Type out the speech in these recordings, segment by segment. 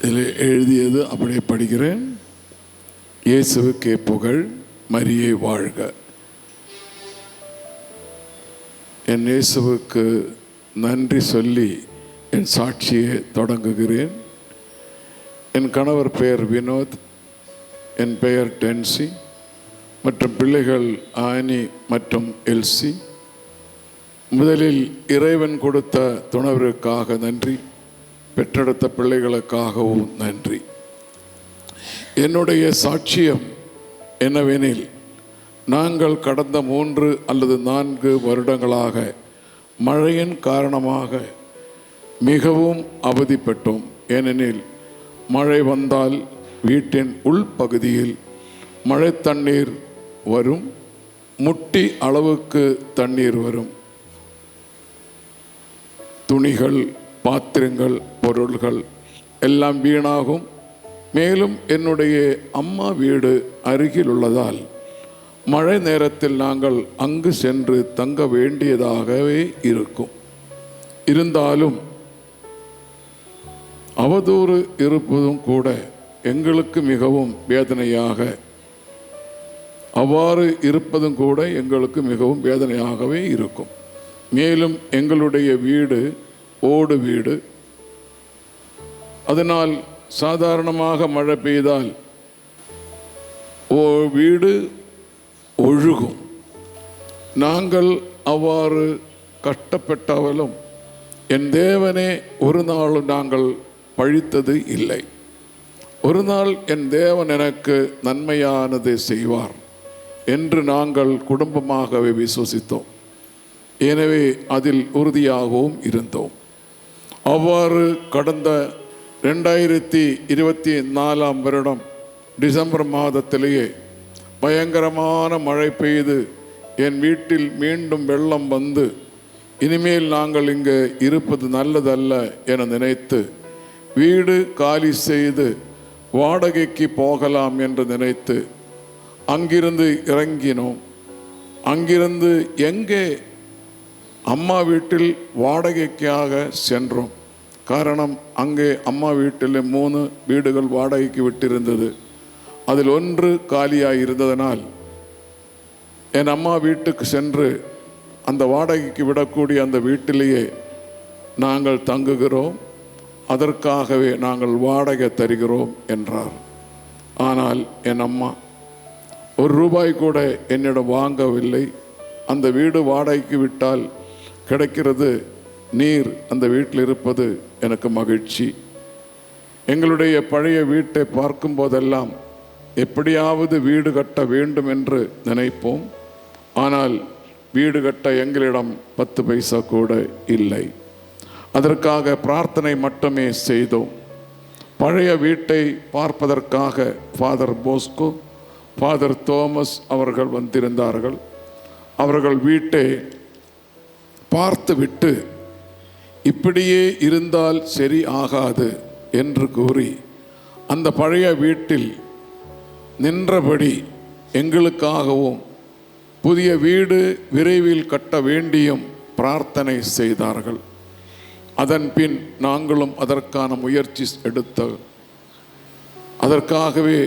இதில் எழுதியது அப்படியே படிக்கிறேன். இயேசுவுக்கே புகழ், மரியே வாழ்க. என் இயேசுவுக்கு நன்றி சொல்லி என் சாட்சியை தொடங்குகிறேன். என் கணவர் பெயர் வினோத், என் பெயர் டென்சி மற்றும் பிள்ளைகள் ஆனி மற்றும் எல்சி. முதலில் இறைவன் கொடுத்த துணவிற்காக நன்றி, பெற்றெடுத்த பிள்ளைகளுக்காகவும் நன்றி. என்னுடைய சாட்சியம் என்னவெனில், நாங்கள் கடந்த 3 அல்லது 4 வருடங்களாக மழையின் காரணமாக மிகவும் அவதிப்பட்டோம். ஏனெனில் மழை வந்தால் வீட்டின் உள்பகுதியில் மழை தண்ணீர் வரும், முட்டி அளவுக்கு தண்ணீர் வரும். துணிகள், பாத்திரங்கள், பொருள்கள் எல்லாம் வீணாகும். மேலும் என்னுடைய அம்மா வீடு அருகில் உள்ளதால் மழை நேரத்தில் நாங்கள் அங்கு சென்று தங்க வேண்டியதாகவே இருக்கும். இருந்தாலும் அவதூறு இருப்பதும் கூட எங்களுக்கு மிகவும் வேதனையாக, அவ்வாறு இருப்பதும் கூட எங்களுக்கு மிகவும் வேதனையாகவே இருக்கும். மேலும் எங்களுடைய வீடு ஓடு வீடு. அதனால் சாதாரணமாக மழை பெய்தால் வீடு ஒழுகும். நாங்கள் அவ்வாறு கஷ்டப்பட்டாலும் என் தேவனே ஒரு நாளும் நாங்கள் பழித்தது இல்லை. ஒரு நாள் என் தேவன் எனக்கு நன்மையானதை செய்வார் என்று நாங்கள் குடும்பமாகவே விசுவசித்தோம். எனவே அதில் உறுதியாகவும் இருந்தோம். அவ்வாறு கடந்த 2024 வருடம் டிசம்பர் மாதத்திலேயே பயங்கரமான மழை பெய்து என் வீட்டில் மீண்டும் வெள்ளம் வந்து, இனிமேல் நாங்கள் இங்கே இருப்பது நல்லதல்ல என நினைத்து வீடு காலி செய்து வாடகைக்கு போகலாம் என்று நினைத்து அங்கிருந்து இறங்கினோம். அங்கிருந்து எங்கே அம்மா வீட்டில் வாடகைக்காக சென்றோம். காரணம், அங்கே அம்மா வீட்டில் 3 வீடுகள் வாடகைக்கு விட்டிருந்தது. அதில் 1 காலியாக இருந்ததனால் என் அம்மா வீட்டுக்கு சென்று அந்த வாடகைக்கு விடக்கூடிய அந்த வீட்டிலேயே நாங்கள் தங்குகிறோம், அதற்காகவே நாங்கள் வாடகை தருகிறோம் என்றார். ஆனால் என் அம்மா ₹1 கூட என்னிடம் வாங்கவில்லை. அந்த வீடு வாடகைக்கு விட்டால் கிடைக்கிறது நீர், அந்த வீட்டில் இருப்பது எனக்கு மகிழ்ச்சி. எங்களுடைய பழைய வீட்டை பார்க்கும் போதெல்லாம் எப்படியாவது வீடு கட்ட வேண்டும் என்று நினைப்போம். ஆனால் வீடு கட்ட எங்களிடம் 10 பைசா கூட இல்லை. அதற்காக பிரார்த்தனை மட்டுமே செய்தோம். பழைய வீட்டை பார்ப்பதற்காக ஃபாதர் போஸ்கோ, ஃபாதர் தோமஸ் அவர்கள் வந்திருந்தார்கள். அவர்கள் வீட்டை பார்த்துவிட்டு இப்படியே இருந்தால் சரி ஆகாது என்று கூறி அந்த பழைய வீட்டில் நின்றபடி எங்களுக்காகவும் புதிய வீடு விரைவில் கட்ட வேண்டியும் பிரார்த்தனை செய்தார்கள். அதன் பின் நாங்களும் அதற்கான முயற்சி எடுத்த, அதற்காகவே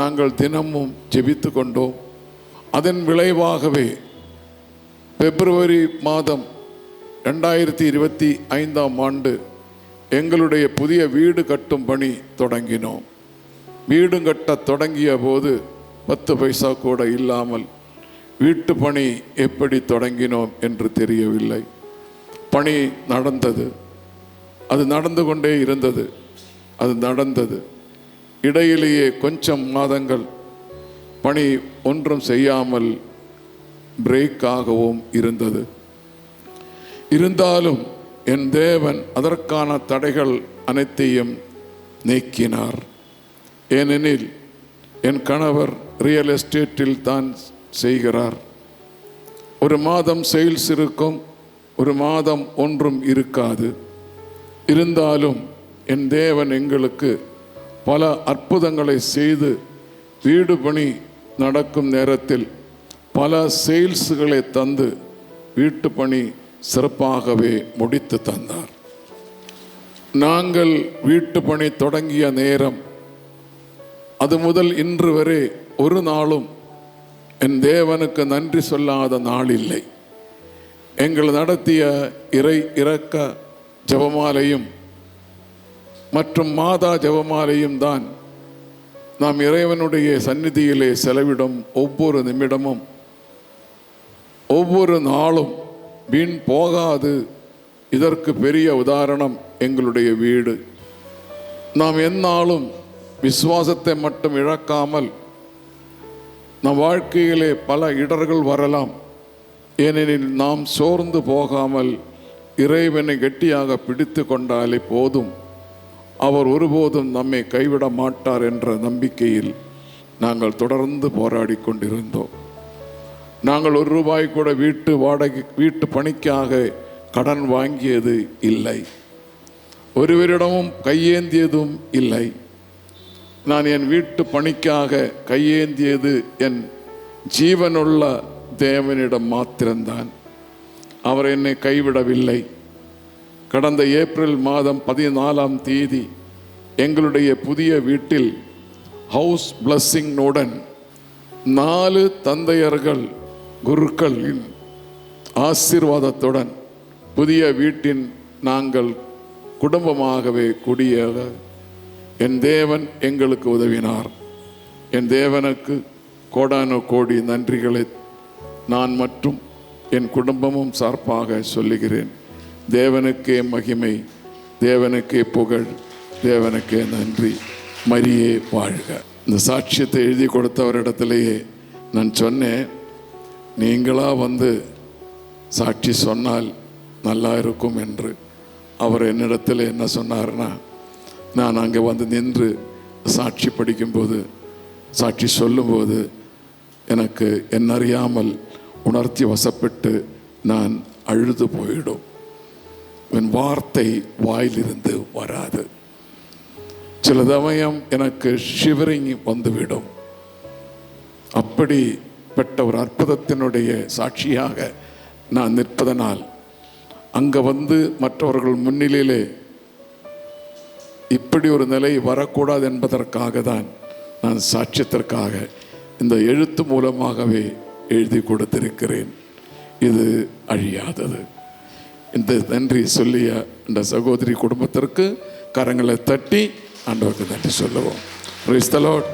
நாங்கள் தினமும் ஜெபித்து கொண்டோம். அதன் விளைவாகவே பிப்ரவரி மாதம் 2025 எங்களுடைய புதிய வீடு கட்டும் பணி தொடங்கினோம். வீடு கட்ட தொடங்கிய போது 10 பைசா கூட இல்லாமல் வீட்டு பணி எப்படி தொடங்கினோம் என்று தெரியவில்லை. பணி நடந்தது, அது நடந்து கொண்டே இருந்தது, அது நடந்தது. இடையிலேயே கொஞ்சம் மாதங்கள் பணி ஒன்றும் செய்யாமல் பிரேக்காகவும் இருந்தது. இருந்தாலும் என் தேவன் அதற்கான தடைகள் அனைத்தையும் நீக்கினார். ஏனெனில் என் கணவர் ரியல் எஸ்டேட்டில் தான் செய்கிறார். ஒரு மாதம் சேல்ஸ் இருக்கும், ஒரு மாதம் ஒன்றும் இருக்காது. இருந்தாலும் என் தேவன் எங்களுக்கு பல அற்புதங்களை செய்து வீடு பணி நடக்கும் நேரத்தில் பல சேல்ஸுகளை தந்து வீட்டு பணி சிறப்பாகவே முடித்து தந்தார். நாங்கள் வீட்டு பணி தொடங்கிய நேரம் அது முதல் இன்று வரை ஒரு நாளும் என் தேவனுக்கு நன்றி சொல்லாத நாள் இல்லை. எங்கள் நடத்திய இறை இரக்க ஜெபமாலையும் மற்றும் மாதா ஜெபமாலையும் தான் நாம் இறைவனுடைய சந்நிதியிலே செலவிடும் ஒவ்வொரு நிமிடமும் ஒவ்வொரு நாளும் வீண் போகாது. இதற்கு பெரிய உதாரணம் எங்களுடைய வீடு. நாம் எந்நாளும் விசுவாசத்தை மட்டும் இழக்காமல், நம் வாழ்க்கையிலே பல இடர்கள் வரலாம், ஏனெனில் நாம் சோர்ந்து போகாமல் இறைவனை கெட்டியாக பிடித்து கொண்டாலே போதும், அவர் ஒருபோதும் நம்மை கைவிட மாட்டார் என்ற நம்பிக்கையில் நாங்கள் தொடர்ந்து போராடி கொண்டிருந்தோம். நாங்கள் ₹1 கூட வீட்டு பணிக்காக கடன் வாங்கியது இல்லை, ஒருவரிடமும் கையேந்தியதும் இல்லை. நான் என் வீட்டு பணிக்காக கையேந்தியது என் ஜீவனுள்ள தேவனிடம் மாத்திரம்தான். அவர் என்னை கைவிடவில்லை. கடந்த ஏப்ரல் மாதம் 14ஆம் தேதி எங்களுடைய புதிய வீட்டில் ஹவுஸ் பிளஸ்ஸிங்குடன் 4 தந்தையர்கள் குருக்களின் ஆசீர்வாதத்துடன் புதிய வீட்டின் நாங்கள் குடும்பமாகவே குடியேற என் தேவன் எங்களுக்கு உதவினார். என் தேவனுக்கு கோடான கோடி நன்றிகளை நான் மற்றும் என் குடும்பமும் சார்பாக சொல்லுகிறேன். தேவனுக்கே மகிமை, தேவனுக்கே புகழ், தேவனுக்கே நன்றி. மரியே வாழ்க. இந்த சாட்சியத்தை எழுதி கொடுத்தவரிடத்திலேயே நான் சொன்னேன், நீங்களா வந்து சாட்சி சொன்னால் நல்லா இருக்கும் என்று. அவர் என்னிடத்தில் என்ன சொன்னார்னா, நான் அங்கே வந்து நின்று சாட்சி படிக்கும்போது, சாட்சி சொல்லும்போது எனக்கு என்னறியாமல் உணர்ச்சி வசப்பட்டு நான் அழுது போயிடும். என் வார்த்தை வாயிலிருந்து வராது. சில சமயம் எனக்கு ஷிவரிங் வந்துவிடும். அப்படிப்பட்ட ஒரு அற்புதத்தினுடைய சாட்சியாக நான் நிற்பதனால் அங்கே வந்து மற்றவர்கள் முன்னிலையிலே இப்படி ஒரு நிலை வரக்கூடாது என்பதற்காக தான் நான் சாட்சியத்திற்காக இந்த எழுத்து மூலமாகவே எழுதி கொடுத்திருக்கிறேன். இது அழியாதது. இந்த நன்றி சொல்லிய இந்த சகோதரி குடும்பத்திற்கு கரங்களை தட்டி ஆண்டவருக்கு நன்றி சொல்லுவோம். Praise the Lord.